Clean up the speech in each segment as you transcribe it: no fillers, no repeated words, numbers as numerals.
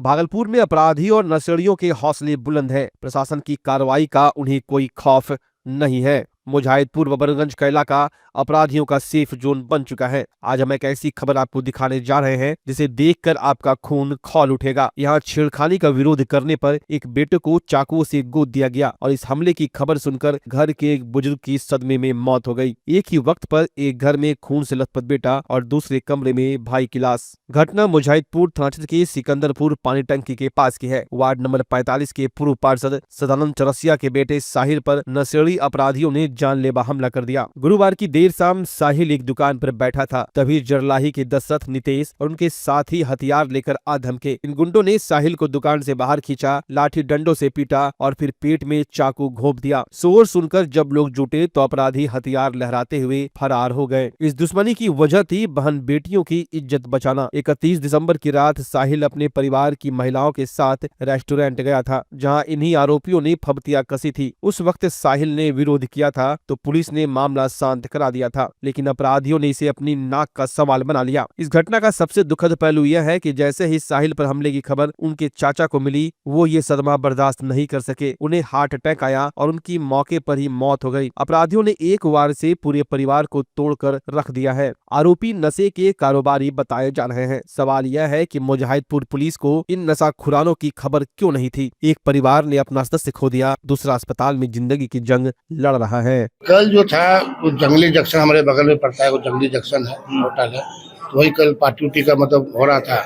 भागलपुर में अपराधी और नशेड़ियों के हौसले बुलंद हैं। प्रशासन की कार्रवाई का उन्हें कोई खौफ नहीं है। मुजाहिदपुर बबरगंज का इलाका अपराधियों का सेफ जोन बन चुका है। आज हम एक ऐसी खबर आपको दिखाने जा रहे हैं जिसे देखकर आपका खून खौल उठेगा। यहाँ छेड़खानी का विरोध करने पर एक बेटे को चाकुओं से गोद दिया गया और इस हमले की खबर सुनकर घर के एक बुजुर्ग की सदमे में मौत हो गई। एक ही वक्त पर एक घर में खून से लथपथ बेटा और दूसरे कमरे में भाई की लाश। घटना मुजाहिदपुर थाना क्षेत्र के सिकंदरपुर पानी टंकी के पास की है। वार्ड नंबर 45 के पूर्व पार्षद सदानंद चौरसिया के बेटे साहिल पर नशेड़ी अपराधियों ने जानलेवा हमला कर दिया। गुरुवार की देर शाम साहिल एक दुकान पर बैठा था, तभी जरलाही के दशरथ, नितेश और उनके साथी हथियार लेकर आ धमके। इन गुंडों ने साहिल को दुकान से बाहर खींचा, लाठी डंडों से पीटा और फिर पेट में चाकू घोंप दिया। शोर सुनकर जब लोग जुटे तो अपराधी हथियार लहराते हुए फरार हो गए। इस दुश्मनी की वजह थी बहन बेटियों की इज्जत बचाना। 31 दिसंबर की रात साहिल अपने परिवार की महिलाओं के साथ रेस्टोरेंट गया था, जहां इन्हीं आरोपियों ने फबतिया कसी थी। उस वक्त साहिल ने विरोध किया था तो पुलिस ने मामला शांत करा दिया था, लेकिन अपराधियों ने इसे अपनी नाक का सवाल बना लिया। इस घटना का सबसे दुखद पहलू यह है कि जैसे ही साहिल पर हमले की खबर उनके चाचा को मिली, वो ये सदमा बर्दाश्त नहीं कर सके। उन्हें हार्ट अटैक आया और उनकी मौके पर ही मौत हो गई। अपराधियों ने एक वार से पूरे परिवार को तोड़कर रख दिया है। आरोपी नशे के कारोबारी बताए जा रहे हैं। सवाल यह है कि मुजाहिदपुर पुलिस को इन नशाखुरानों की खबर क्यों नहीं थी। एक परिवार ने अपना सदस्य खो दिया, दूसरा अस्पताल में जिंदगी की जंग लड़ रहा है। कल जो था वो जंगली जंक्शन हमारे बगल में पड़ता है, वो जंगली जंक्शन है, होटल है, तो वही कल पार्टी उटी का मतलब हो रहा था।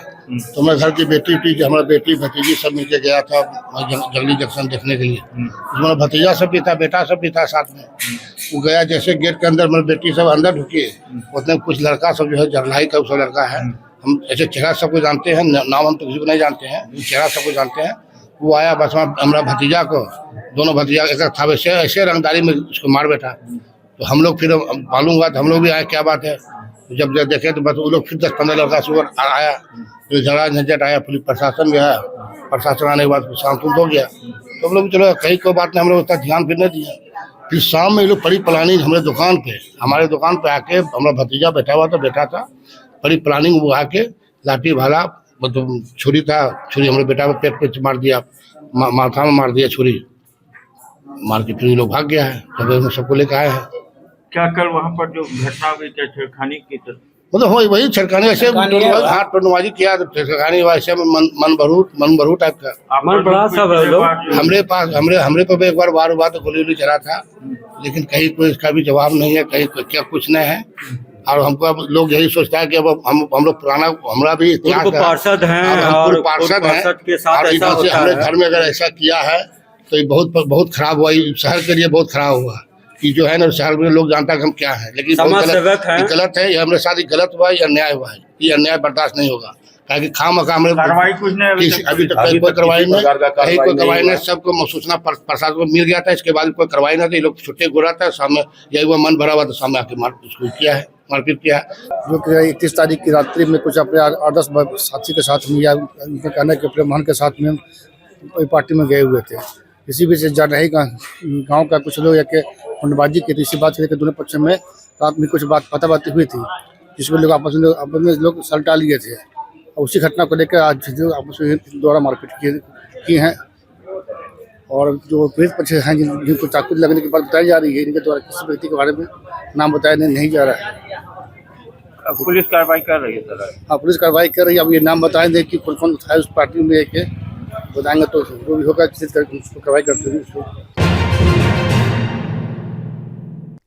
तो मैं घर की बेटी उटी, हमारा बेटी भतीजी सब मिलके गया था जंगली जंक्शन देखने के लिए। उसमें भतीजा सब भी था, बेटा सब भी था साथ में। वो गया, जैसे गेट के अंदर मेरी बेटी सब अंदर ढुकी, उसमें कुछ लड़का सब जो है जरलाई का सब लड़का है, हम ऐसे चेहरा सबको जानते हैं, नाम हम तो किसी को नहीं जानते हैं, चेहरा सबको जानते हैं। वो आया, बस हमारा भतीजा को, दोनों भतीजा एक था, वैसे ऐसे रंगदारी में उसको मार बैठा। तो हम लोग फिर मालूम हुआ तो हम लोग भी आए, क्या बात है। जब देखे तो बस वो लोग फिर 10-15 लड़का सुबह आया, फिर झगड़ा झंझट आया, पुलिस प्रशासन भी आया। प्रशासन आने के बाद शांत हो गया, तो हम लोग चलो कहीं कोई बात नहीं, हम लोग उतना ध्यान फिर नहीं दिया। फिर शाम में ये लोग बड़ी प्लानिंग हमारे दुकान पे आके, हमारा भतीजा बैठा हुआ था, बैठा था, बड़ी प्लानिंग वो आके लाठी भाला, मतलब छुरी था, छुरी हमारे बेटा को पेट पे मार दिया, माथा में मार दिया छुरी मार के। फिर ये लोग भाग गया है, तब सबको लेकर आए हैं। क्या कल वहाँ पर जो घटना हुई, क्या छेड़खानी की? मतलब वही छेड़खानी, ऐसे हाथ टोनबाजी किया, छेड़खानी वैसे मन भरू टाइप का। मन बड़ा सा हमरे पास हमरे पे एक बार वार हुआ तो गोली वोली चला था, लेकिन कहीं कोई इसका भी जवाब नहीं है, कहीं क्या कुछ नहीं है। और हमको अब लोग यही सोचता है कि अब हम लोग पुराना, हमारा भी पार्षद हैं और पार्षद हैं, हमारे घर में अगर ऐसा किया है तो ये बहुत खराब हुआ, शहर के लिए बहुत खराब हुआ। कि जो है ना, शहर में लोग जानता है कि हम क्या है, लेकिन गलत है, ये हमारे साथ ही गलत हुआ, ये अन्याय हुआ है, ये अन्याय बर्दाश्त नहीं होगा। कि खामखा कार्रवाई कुछ नहीं, अभी तक कोई कार्रवाई नहीं, कहीं कोई कार्रवाई नहीं। सबको सूचना प्रशासन को मिल गया था, इसके बाद कोई कार्रवाई नहीं थी। लोग छुट्टे को रहा था, सामने यही हुआ, मन भरा हुआ तो सामने आके मारपीट किया है। जो कि 31 तारीख की रात्रि में कुछ अपने 8-10 साथी के साथ में, या उनके कहने के अपने महन के साथ में पार्टी में गए हुए थे। इसी बीच जरलाही गाँव का कुछ लोग एक हुंडबाजी की थी, इसी बात के दोनों पक्ष में रात में कुछ बात हुई थी, जिसमें लोग आपस में लोग सलटा लिए थे। और उसी घटना को लेकर आज जो आपस में द्वारा मारपीट की हैं, और जो पीड़ित पक्ष हैं जिनको चाकू लगने की बात बताई जा रही है, इनके द्वारा किसी व्यक्ति के बारे में नाम बताया नहीं जा रहा है। पुलिस कार्रवाई कर रही है सर? हाँ, पुलिस कार्रवाई कर रही है। अब ये नाम बताएंगे कि कौन था उस पार्टी में, एक बताएंगे तो जो भी होगा किसी तरह उसको कार्रवाई करते हुए।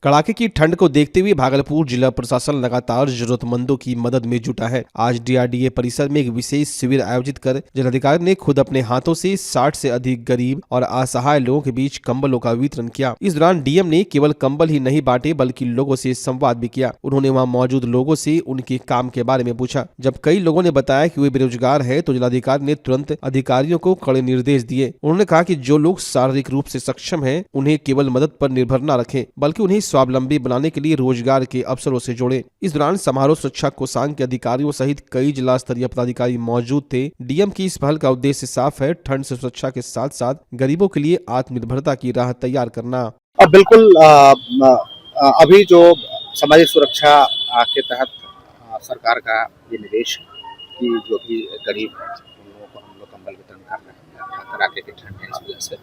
कड़ाके की ठंड को देखते हुए भागलपुर जिला प्रशासन लगातार जरूरतमंदों की मदद में जुटा है। आज डीआरडीए परिसर में एक विशेष शिविर आयोजित कर जिलाधिकारी ने खुद अपने हाथों से 60 से अधिक गरीब और असहाय लोगों के बीच कंबलों का वितरण किया। इस दौरान डीएम ने केवल कंबल ही नहीं बांटे, बल्कि लोगों से संवाद भी किया। उन्होंने वहां मौजूद लोगों से उनके काम के बारे में पूछा। जब कई लोगों ने बताया कि वे बेरोजगार है तो जिलाधिकारी ने तुरंत अधिकारियों को कड़े निर्देश दिए। उन्होंने कहा कि जो लोग शारीरिक रूप से सक्षम है, उन्हें केवल मदद पर निर्भर न रखें, बल्कि उन्हें स्वावलंबी बनाने के लिए रोजगार के अवसरों से जोड़ें। इस दौरान समारोह सुरक्षा कोषांग के अधिकारियों सहित कई जिला स्तरीय पदाधिकारी मौजूद थे। डीएम की इस पहल का उद्देश्य साफ है, ठंड से सुरक्षा के साथ साथ गरीबों के लिए आत्मनिर्भरता की राह तैयार करना। अब बिल्कुल अभी जो सामाजिक सुरक्षा के तहत सरकार का ये निर्देश कि जो भी गरीब उन लोगों को हम लोग कंबल वितरण कर रहे हैं। कड़ाके की ठंड है, इस वजह से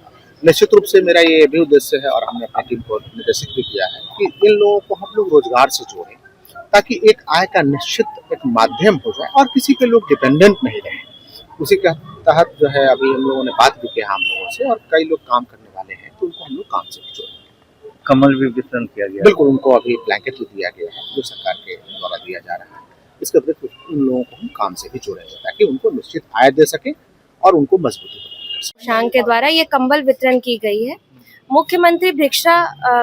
निश्चित रूप से मेरा ये भी उद्देश्य है और हमने अपनी टीम को निर्देशित भी किया है कि इन लोगों को हम लोग रोजगार से जोड़ें, ताकि एक आय का निश्चित एक माध्यम हो जाए और किसी पे लोग डिपेंडेंट नहीं रहे। उसी के तहत जो है अभी हम लोगों ने बात भी किया हम लोगों से, और कई लोग काम करने वाले हैं तो उनको हम लोग काम से भी जोड़ेंगे। कमल भी वितरण किया गया। बिल्कुल, उनको अभी ब्लैंकेट भी दिया गया है जो सरकार के द्वारा दिया जा रहा है। इसके अतिरिक्त उन लोगों को हम काम से भी जोड़ेंगे ताकि उनको निश्चित आय दे सके और उनको मजबूती प्रदान कर सके। शांग के द्वारा ये कंबल वितरण की गई है। मुख्यमंत्री भिक्षा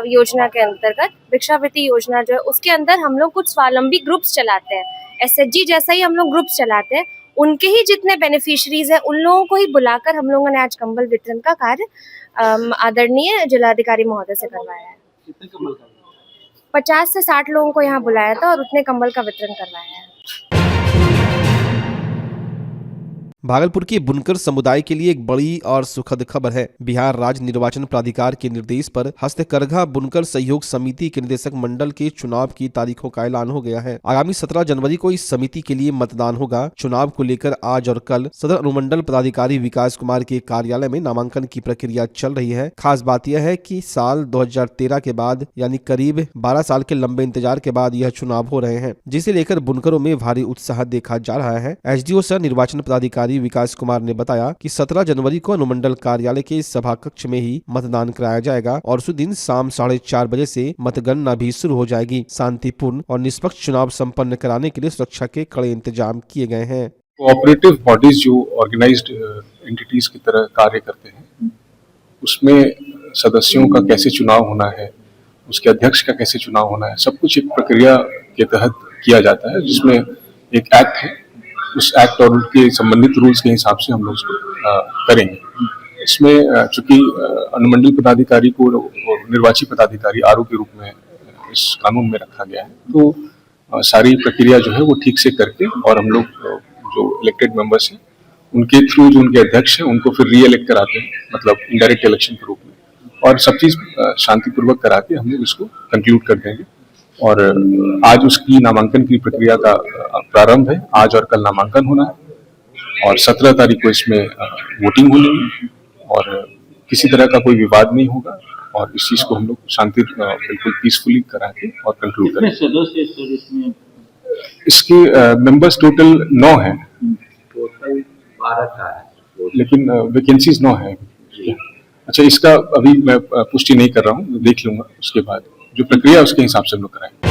योजना के अंतर्गत भिक्षावृत्ति योजना जो है उसके अंदर हम लोग कुछ स्वावलंबी ग्रुप्स चलाते हैं। एसएचजी जैसा ही हम लोग ग्रुप्स चलाते हैं, उनके ही जितने बेनिफिशियरीज हैं उन लोगों को ही बुलाकर हम लोगों ने आज कंबल वितरण का कार्य आदरणीय जिलाधिकारी महोदय से करवाया है। 50 से 60 लोगों को यहाँ बुलाया था और उतने कंबल का वितरण करवाया है। भागलपुर के बुनकर समुदाय के लिए एक बड़ी और सुखद खबर है। बिहार राज्य निर्वाचन प्राधिकार के निर्देश पर हस्तकरघा बुनकर सहयोग समिति के निदेशक मंडल के चुनाव की तारीखों का ऐलान हो गया है। आगामी 17 जनवरी को इस समिति के लिए मतदान होगा। चुनाव को लेकर आज और कल सदर अनुमंडल पदाधिकारी विकास कुमार के कार्यालय में नामांकन की प्रक्रिया चल रही है। खास बात यह है कि साल 2013 के बाद यानी करीब 12 साल के लंबे इंतजार के बाद यह चुनाव हो रहे हैं, जिसे लेकर बुनकरों में भारी उत्साह देखा जा रहा है। एसडीओ सह निर्वाचन पदाधिकारी विकास कुमार ने बताया कि 17 जनवरी को अनुमंडल कार्यालय के सभा कक्ष में ही मतदान कराया जाएगा और उसी दिन शाम 4:30 बजे से मतगणना भी शुरू हो जाएगी। शांतिपूर्ण और निष्पक्ष चुनाव संपन्न कराने के लिए सुरक्षा के कड़े इंतजाम किए गए हैं। कोऑपरेटिव बॉडीज जो ऑर्गेनाइज्ड एंटिटीज की तरह कार्य करते हैं, उसमें सदस्यों का कैसे चुनाव होना है, उसके अध्यक्ष का कैसे चुनाव होना है, सब कुछ एक प्रक्रिया के तहत किया जाता है, जिसमें एक एक्ट है। उस एक्ट और उसके संबंधित रूल्स के हिसाब से हम लोग उसको करेंगे। इसमें चूंकि अनुमंडल पदाधिकारी को निर्वाची पदाधिकारी आरओ के रूप में इस कानून में रखा गया है, तो सारी प्रक्रिया जो है वो ठीक से करके और हम लोग जो इलेक्टेड मेंबर्स हैं उनके थ्रू जो उनके अध्यक्ष हैं उनको फिर री इलेक्ट कराते हैं, मतलब इनडायरेक्ट इलेक्शन के रूप में, और सब चीज शांतिपूर्वक करा के हम लोग इसको कंक्लूड कर देंगे। और आज उसकी नामांकन की प्रक्रिया का प्रारंभ है। आज और कल नामांकन होना है और 17 तारीख को इसमें वोटिंग होनी है और किसी तरह का कोई विवाद नहीं होगा और इस चीज को हम लोग शांति बिल्कुल पीसफुली करा के और कंक्लूड करेंगे। सदस्य इसमें इसके मेंबर्स टोटल 9 हैं, टोटल 12 का है, लेकिन वैकेंसीज 9 है। अच्छा, इसका अभी मैं पुष्टि नहीं कर रहा हूँ, देख लूंगा, उसके बाद जो प्रक्रिया उसके हिसाब से हम लोग कराएंगे।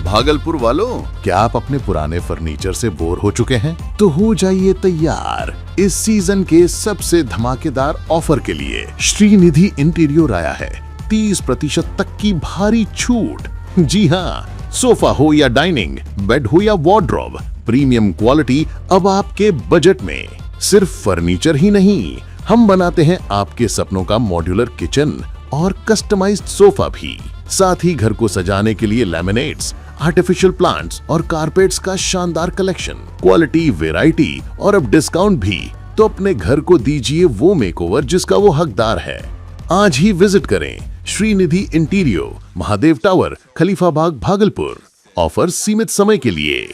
भागलपुर वालों, क्या आप अपने पुराने फर्नीचर से बोर हो चुके हैं? तो हो जाइए तैयार इस सीजन के सबसे धमाकेदार ऑफर के लिए। श्रीनिधि इंटीरियर आया है 30% तक की भारी छूट। जी हाँ, सोफा हो या डाइनिंग, बेड हो या वॉर्डरोब, प्रीमियम क्वालिटी अब आपके बजट में। सिर्फ फर्नीचर ही नहीं, हम बनाते हैं आपके सपनों का मॉड्यूलर किचन और कस्टमाइज्ड सोफा भी। साथ ही घर को सजाने के लिए लैमिनेट्स, आर्टिफिशियल प्लांट्स और कारपेट्स का शानदार कलेक्शन, क्वालिटी, वैरायटी और अब डिस्काउंट भी। तो अपने घर को दीजिए वो मेकओवर जिसका वो हकदार है। आज ही विजिट करें श्रीनिधि इंटीरियर, महादेव टावर, खलीफा बाग, भागलपुर। ऑफर सीमित समय के लिए।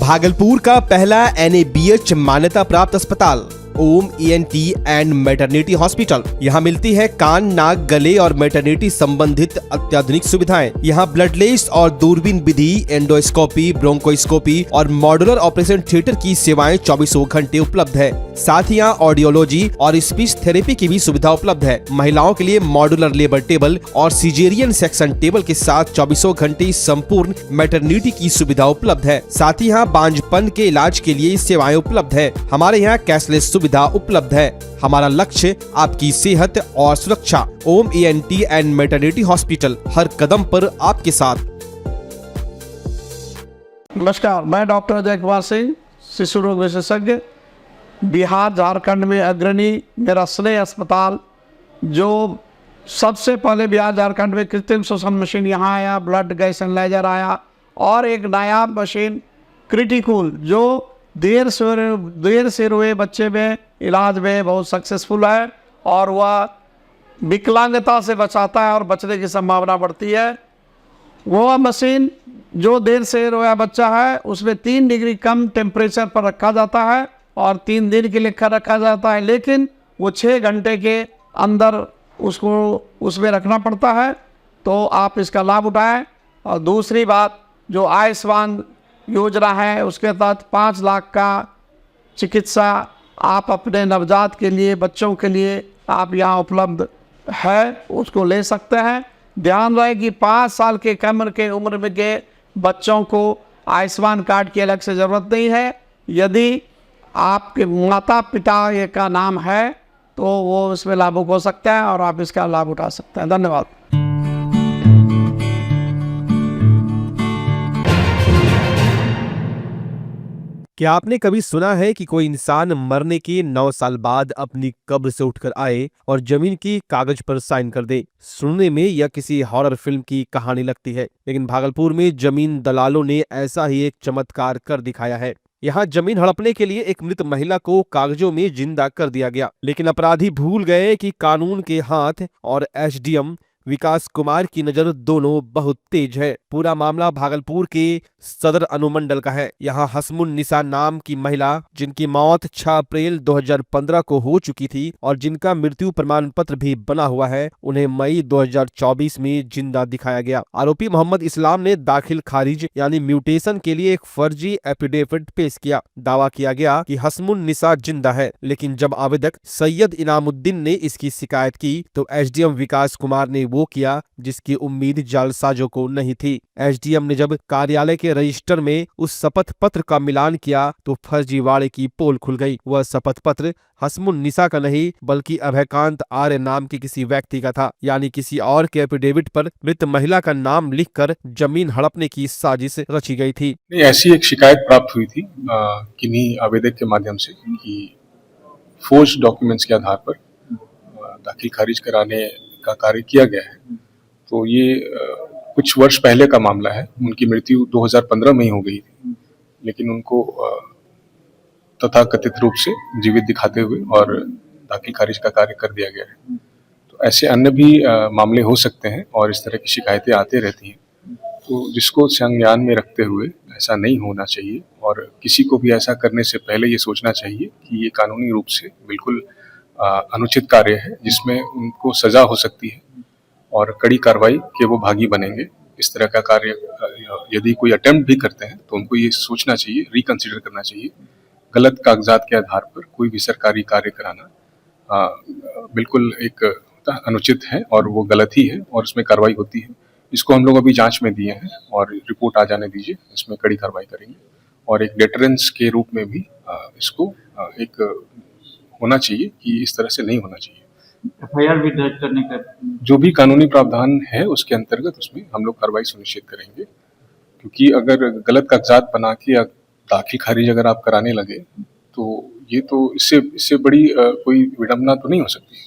भागलपुर का पहला NABH मान्यता प्राप्त अस्पताल ओम ENT एंड मैटरनिटी हॉस्पिटल। यहाँ मिलती है कान, नाक, गले और मैटरनिटी संबंधित अत्याधुनिक सुविधाएं। यहाँ ब्लडलेस और दूरबीन विधि, एंडोस्कोपी, ब्रोंकोस्कोपी और मॉड्यूलर ऑपरेशन थिएटर की सेवाएं 24 घंटे उपलब्ध है। साथ ही यहाँ ऑडियोलॉजी और स्पीच थेरेपी की भी सुविधा उपलब्ध है। महिलाओं के लिए मॉड्यूलर लेबर टेबल और सिजेरियन सेक्शन टेबल के साथ 24 घंटे संपूर्ण मैटरनिटी की सुविधा उपलब्ध है। साथ ही यहाँ बांझपन के इलाज के लिए सेवाएं उपलब्ध है। हमारे यहाँ कैशलेस सुविधा उपलब्ध है। हमारा लक्ष्य आपकी सेहत और सुरक्षा। ओम ENT एंड मैटरनिटी हॉस्पिटल, हर कदम पर आपके साथ। नमस्कार, मैं डॉक्टर अजय कुमार सिंह, शिशु रोग विशेषज्ञ, बिहार झारखंड में अग्रणी मेरा स्नेह अस्पताल, जो सबसे पहले बिहार झारखंड में कृत्रिम श्वसन मशीन यहाँ आया, ब्लड गैस एनालाइजर आया और एक नायाब मशीन क्रिटिकल जो देर से रोए बच्चे में इलाज में बहुत सक्सेसफुल है और वह विकलांगता से बचाता है और बचने की संभावना बढ़ती है। वो मशीन जो देर से रोया बच्चा है उसमें 3 डिग्री कम टेम्परेचर पर रखा जाता है और 3 दिन के लिए रखा जाता है, लेकिन वो 6 घंटे के अंदर उसको उसमें रखना पड़ता है। तो आप इसका लाभ उठाएं। और दूसरी बात, जो आयुष्मान योजना है उसके तहत 5 लाख का चिकित्सा आप अपने नवजात के लिए, बच्चों के लिए आप यहाँ उपलब्ध है, उसको ले सकते हैं। ध्यान रहे कि 5 साल के कम के उम्र में के बच्चों को आयुष्मान कार्ड की अलग से ज़रूरत नहीं है। यदि आपके माता पिता ये का नाम है तो वो इसमें लाभुक हो सकता है और आप इसका लाभ उठा सकते हैं। धन्यवाद। क्या आपने कभी सुना है कि कोई इंसान मरने के 9 साल बाद अपनी कब्र से उठकर आए और जमीन की कागज पर साइन कर दे? सुनने में यह किसी हॉरर फिल्म की कहानी लगती है, लेकिन भागलपुर में जमीन दलालों ने ऐसा ही एक चमत्कार कर दिखाया है। यहाँ जमीन हड़पने के लिए एक मृत महिला को कागजों में जिंदा कर दिया गया, लेकिन अपराधी भूल गए कि कानून के हाथ और एसडीएम विकास कुमार की नजर दोनों बहुत तेज है। पूरा मामला भागलपुर के सदर अनुमंडल का है। यहाँ हसमुन निसा नाम की महिला, जिनकी मौत 6 अप्रैल 2015 को हो चुकी थी और जिनका मृत्यु प्रमाण पत्र भी बना हुआ है, उन्हें मई 2024 में जिंदा दिखाया गया। आरोपी मोहम्मद इस्लाम ने दाखिल खारिज यानी म्यूटेशन के लिए एक फर्जी एफिडेविट पेश किया। दावा किया गया कि हसमुन निसा जिंदा है, लेकिन जब आवेदक सैयद इनामुद्दीन ने इसकी शिकायत की तो एसडीएम विकास कुमार ने वो किया जिसकी उम्मीद जालसाजों को नहीं थी। एसडीएम ने जब कार्यालय के रजिस्टर में उस शपथ पत्र का मिलान किया तो फर्जीवाड़े की पोल खुल गई। वह शपथ पत्र हसमुन निसा का नहीं बल्कि अभयकांत आर्य नाम के किसी व्यक्ति का था, यानी किसी और के एफिडेविट पर मृत महिला का नाम लिखकर जमीन हड़पने की साजिश रची गई थी। ऐसी एक शिकायत प्राप्त हुई थी किन्हीं आवेदक के माध्यम से कि फोर्ज डॉक्यूमेंट्स के आधार पर दाखिल खारिज कराने का कार्य किया गया है। तो ये कुछ वर्ष पहले का मामला है। उनकी मृत्यु 2015 में ही हो गई थी, लेकिन उनको तथाकथित रूप से जीवित दिखाते हुए और दाखिल खारिज का कार्य कर दिया गया है। तो ऐसे अन्य भी मामले हो सकते हैं और इस तरह की शिकायतें आते रहती हैं। तो जिसको संज्ञान में रखते हुए ऐसा नहीं होना चाहिए और किसी को भी ऐसा करने से पहले ये सोचना चाहिए कि ये कानूनी रूप से बिल्कुल अनुचित कार्य है, जिसमें उनको सजा हो सकती है और कड़ी कार्रवाई के वो भागी बनेंगे। इस तरह का कार्य यदि कोई अटेम्प्ट भी करते हैं तो उनको ये सोचना चाहिए, रिकंसिडर करना चाहिए। गलत कागजात के आधार पर कोई भी सरकारी कार्य कराना बिल्कुल एक अनुचित है और वो गलत ही है और उसमें कार्रवाई होती है। इसको हम लोग अभी जांच में दिए हैं और रिपोर्ट आ जाने दीजिए, इसमें कड़ी कार्रवाई करेंगे और एक डेटरेंस के रूप में भी इसको एक होना चाहिए कि इस तरह से नहीं होना चाहिए। एफआईआर भी दर्ज करने का जो भी कानूनी प्रावधान है उसके अंतर्गत उसमें हम लोग कार्रवाई सुनिश्चित करेंगे, क्योंकि अगर गलत कागजात बना के या दाखिल खारिज अगर आप कराने लगे तो ये तो इससे बड़ी कोई विडंबना तो नहीं हो सकती।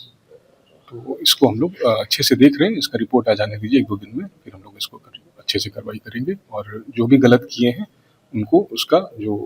तो इसको हम लोग अच्छे से देख रहे हैं। इसका रिपोर्ट आ जाने दीजिए 1-2 दिन में, फिर हम लोग इसको अच्छे से कार्रवाई करेंगे और जो भी गलत किए हैं उनको उसका जो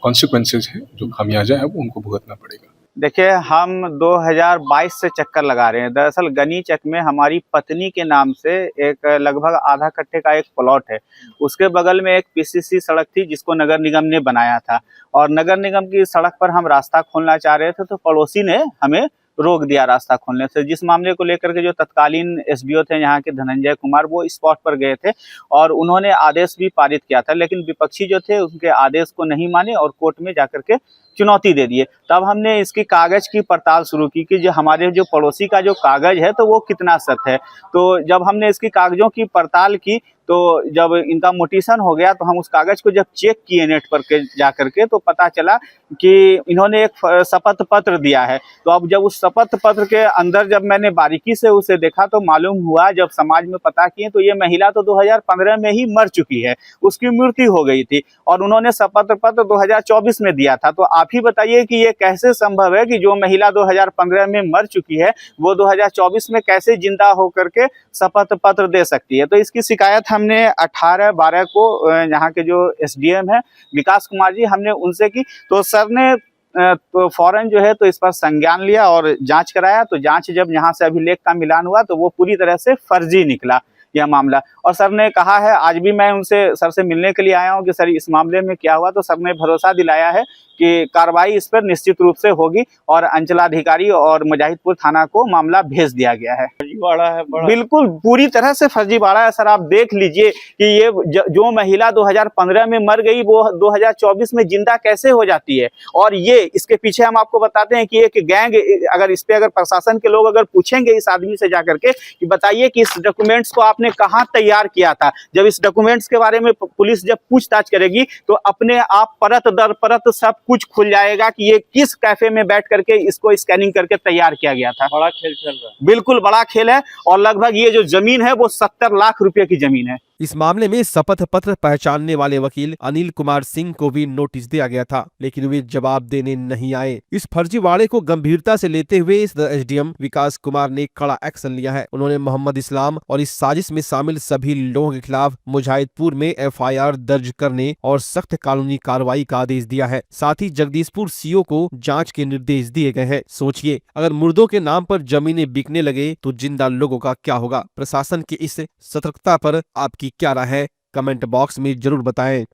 कॉन्सिक्वेंसेज है, जो खामियाजा है, वो उनको भुगतना पड़ेगा। देखिए, हम 2022 से चक्कर लगा रहे हैं। दरअसल गनी चक में हमारी पत्नी के नाम से एक लगभग आधा कट्ठे का एक प्लॉट है। उसके बगल में एक पीसीसी सड़क थी जिसको नगर निगम ने बनाया था और नगर निगम की सड़क पर हम रास्ता खोलना चाह रहे थे तो पड़ोसी ने हमें रोक दिया रास्ता खोलने से। जिस मामले को लेकर के जो तत्कालीन एसडीओ थे यहाँ के धनंजय कुमार, वो स्पॉट पर गए थे और उन्होंने आदेश भी पारित किया था, लेकिन विपक्षी जो थे उनके आदेश को नहीं माने और कोर्ट में जाकर के चुनौती दे दिए। तब हमने इसकी कागज की पड़ताल शुरू की कि जो हमारे जो पड़ोसी का जो कागज है तो वो कितना सत्य है। तो जब हमने इसकी कागजों की पड़ताल की तो जब इनका मोटिशन हो गया तो हम उस कागज को जब चेक किए नेट पर के जाकर के तो पता चला कि इन्होंने एक शपथ पत्र दिया है। तो अब जब उस शपथ पत्र के अंदर जब मैंने बारीकी से उसे देखा तो मालूम हुआ, जब समाज में पता किए तो ये महिला तो 2015 में ही मर चुकी है, उसकी मृत्यु हो गई थी और उन्होंने शपथ पत्र 2024 में दिया था। तो आप ही बताइए कि ये कैसे संभव है कि जो महिला 2015 में मर चुकी है वो 2024 में कैसे जिंदा होकर के शपथ पत्र दे सकती है। तो इसकी शिकायत हमने 18/12 को यहाँ के जो एसडीएम है विकास कुमार जी, हमने उनसे की। तो सर ने तो फौरन जो है तो इस पर संज्ञान लिया और जांच कराया। तो जांच जब यहाँ से अभिलेख का मिलान हुआ तो वो पूरी तरह से फर्जी निकला। यह मामला। और सर ने कहा है, आज भी मैं उनसे सर से मिलने के लिए आया हूँ कि सर इस मामले में क्या हुआ, तो सर ने भरोसा दिलाया है कि कार्रवाई इस पर निश्चित रूप से होगी और अंचलाधिकारी और मुजाहिदपुर थाना को मामला भेज दिया गया है। फर्जीवाड़ा है बड़ा। बिल्कुल पूरी तरह से फर्जीवाड़ा है सर। आप देख लीजिए कि ये जो महिला 2015 में मर गई वो 2024 में जिंदा कैसे हो जाती है। और ये इसके पीछे हम आपको बताते हैं कि एक गैंग, अगर प्रशासन के लोग अगर पूछेंगे इस आदमी से जाकर के कि बताइए कि इस डॉक्यूमेंट्स को आपने कहाँ तैयार किया था, जब इस डॉक्यूमेंट्स के बारे में पुलिस जब पूछताछ करेगी तो अपने आप परत दर परत सब कुछ खुल जाएगा कि ये किस कैफे में बैठ करके इसको स्कैनिंग करके तैयार किया गया था। बड़ा खेल चल रहा है। बिल्कुल बड़ा खेल है और लगभग ये जो जमीन है वो 70 लाख रुपए की जमीन है। इस मामले में शपथ पत्र पहचानने वाले वकील अनिल कुमार सिंह को भी नोटिस दिया गया था, लेकिन वे जवाब देने नहीं आए। इस फर्जीवाड़े को गंभीरता से लेते हुए एसडीएम विकास कुमार ने कड़ा एक्शन लिया है। उन्होंने मोहम्मद इस्लाम और इस साजिश में शामिल सभी लोगों के खिलाफ मुजाहिदपुर में एफआईआर दर्ज करने और सख्त कानूनी कार्रवाई का आदेश दिया है। साथ ही जगदीशपुर सीओ को जांच के निर्देश दिए गए हैं। सोचिए, अगर मुर्दों के नाम पर जमीनें बिकने लगे तो जिंदा लोगों का क्या होगा। प्रशासन की इस सतर्कता पर आपकी क्या राय है, कमेंट बॉक्स में जरूर बताएं।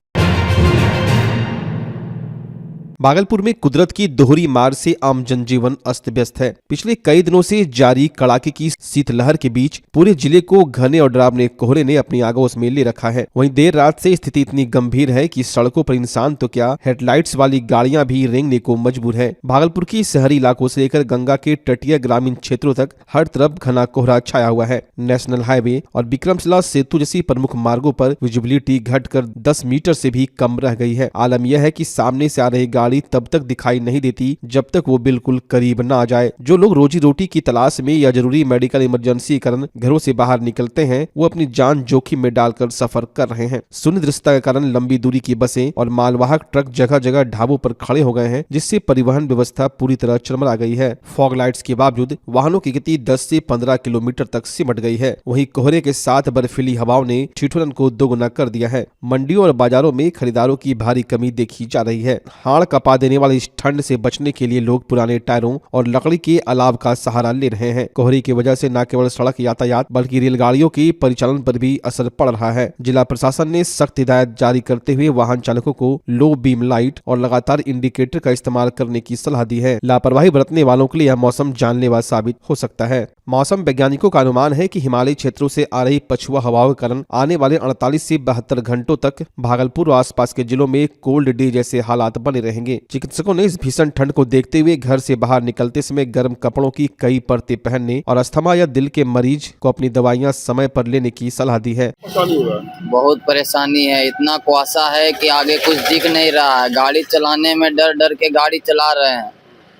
भागलपुर में कुदरत की दोहरी मार से आम जनजीवन अस्त व्यस्त है। पिछले कई दिनों से जारी कड़ाके की शीतलहर के बीच पूरे जिले को घने और डरावने कोहरे ने अपनी आगोश में ले रखा है। वहीं देर रात से स्थिति इतनी गंभीर है कि सड़कों पर इंसान तो क्या, हेडलाइट्स वाली गाड़ियां भी रेंगने को मजबूर है। भागलपुर की शहरी इलाकों से लेकर गंगा के तटीय ग्रामीण क्षेत्रों तक हर तरफ घना कोहरा छाया हुआ है। नेशनल हाईवे और विक्रमशिला सेतु जैसी प्रमुख मार्गों पर विजिबिलिटी घटकर 10 मीटर से भी कम रह गई है। आलम यह है कि सामने से आ रही गाड़ी तब तक दिखाई नहीं देती जब तक वो बिल्कुल करीब न आ जाए। जो लोग रोजी रोटी की तलाश में या जरूरी मेडिकल इमरजेंसी के कारण घरों से बाहर निकलते हैं, वो अपनी जान जोखिम में डालकर सफर कर रहे हैं। शून्य दृश्यता के कारण लंबी दूरी की बसें और मालवाहक ट्रक जगह जगह ढाबों पर खड़े हो गए हैं, जिससे परिवहन व्यवस्था पूरी तरह चरमरा गई है। फॉग लाइट्स के बावजूद वाहनों की गति 10 से 15 किलोमीटर तक सिमट गई है। वहीं कोहरे के साथ बर्फीली हवाओं ने ठिठुरन को दोगुना कर दिया है। मंडियों और बाजारों में खरीदारों की भारी कमी देखी जा रही है। हाड़ कपा देने वाली इस ठंड से बचने के लिए लोग पुराने टायरों और लकड़ी के अलाव का सहारा ले रहे हैं। कोहरे की वजह से न केवल सड़क यातायात बल्कि रेलगाड़ियों के परिचालन पर भी असर पड़ रहा है। जिला प्रशासन ने सख्त हिदायत जारी करते हुए वाहन चालकों को लो बीम लाइट और लगातार इंडिकेटर का इस्तेमाल करने की सलाह दी है। लापरवाही बरतने वालों के लिए यह मौसम जानलेवा साबित हो सकता है। मौसम वैज्ञानिकों का अनुमान है कि हिमालयी क्षेत्रों से आ रही पछुआ हवाओं के कारण आने वाले 48 से 72 घंटों तक भागलपुर और आसपास के जिलों में कोल्ड डे जैसे हालात बने रहेंगे। चिकित्सकों ने इस भीषण ठंड को देखते हुए घर से बाहर निकलते समय गर्म कपड़ों की कई परतें पहनने और अस्थमा या दिल के मरीज को अपनी दवाइयां समय पर लेने की सलाह दी है। बहुत परेशानी है, इतना कुआसा है कि आगे कुछ दिख नहीं रहा है। गाड़ी चलाने में डर डर के गाड़ी चला रहे हैं।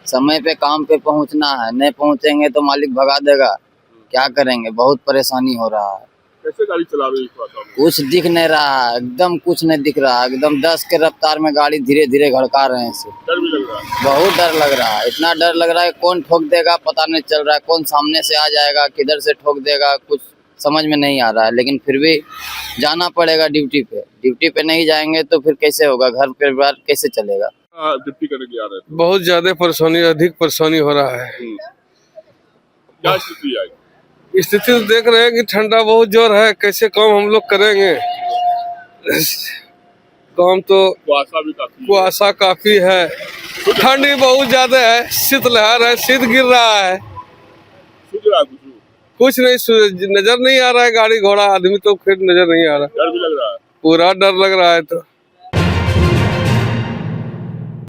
समय पे काम पे पहुंचना है, नहीं पहुंचेंगे तो मालिक भगा देगा। क्या करेंगे, बहुत परेशानी हो रहा है। कैसे गाड़ी चला रहे हो? कुछ दिख नहीं रहा है, एकदम कुछ नहीं दिख रहा है। एकदम 10 के रफ्तार में गाड़ी धीरे धीरे घड़का रहे हैं। डर भी लग रहा है। बहुत डर लग रहा है, इतना डर लग रहा है कौन ठोक देगा पता नहीं चल रहा है। कौन सामने से आ जाएगा, किधर से ठोक देगा, कुछ समझ में नहीं आ रहा है। लेकिन फिर भी जाना पड़ेगा ड्यूटी पे। ड्यूटी पे नहीं जाएंगे तो फिर कैसे होगा, घर परिवार कैसे चलेगा। ड्यूटी करने के आ रहे थे। बहुत ज्यादा परेशानी, अधिक परेशानी हो रहा है। क्या स्थिति आई? स्थिति तो देख रहे हैं कि ठंडा बहुत जोर है, कैसे काम हम लोग करेंगे। काम तो कुआसा काफी है, ठंडी बहुत ज्यादा है, शीतलहर है, शीत गिर रहा है। कुछ नहीं नजर नहीं आ रहा है, गाड़ी घोड़ा आदमी तो फिर नजर नहीं आ रहा। डर भी लग रहा है। पूरा डर लग रहा है। तो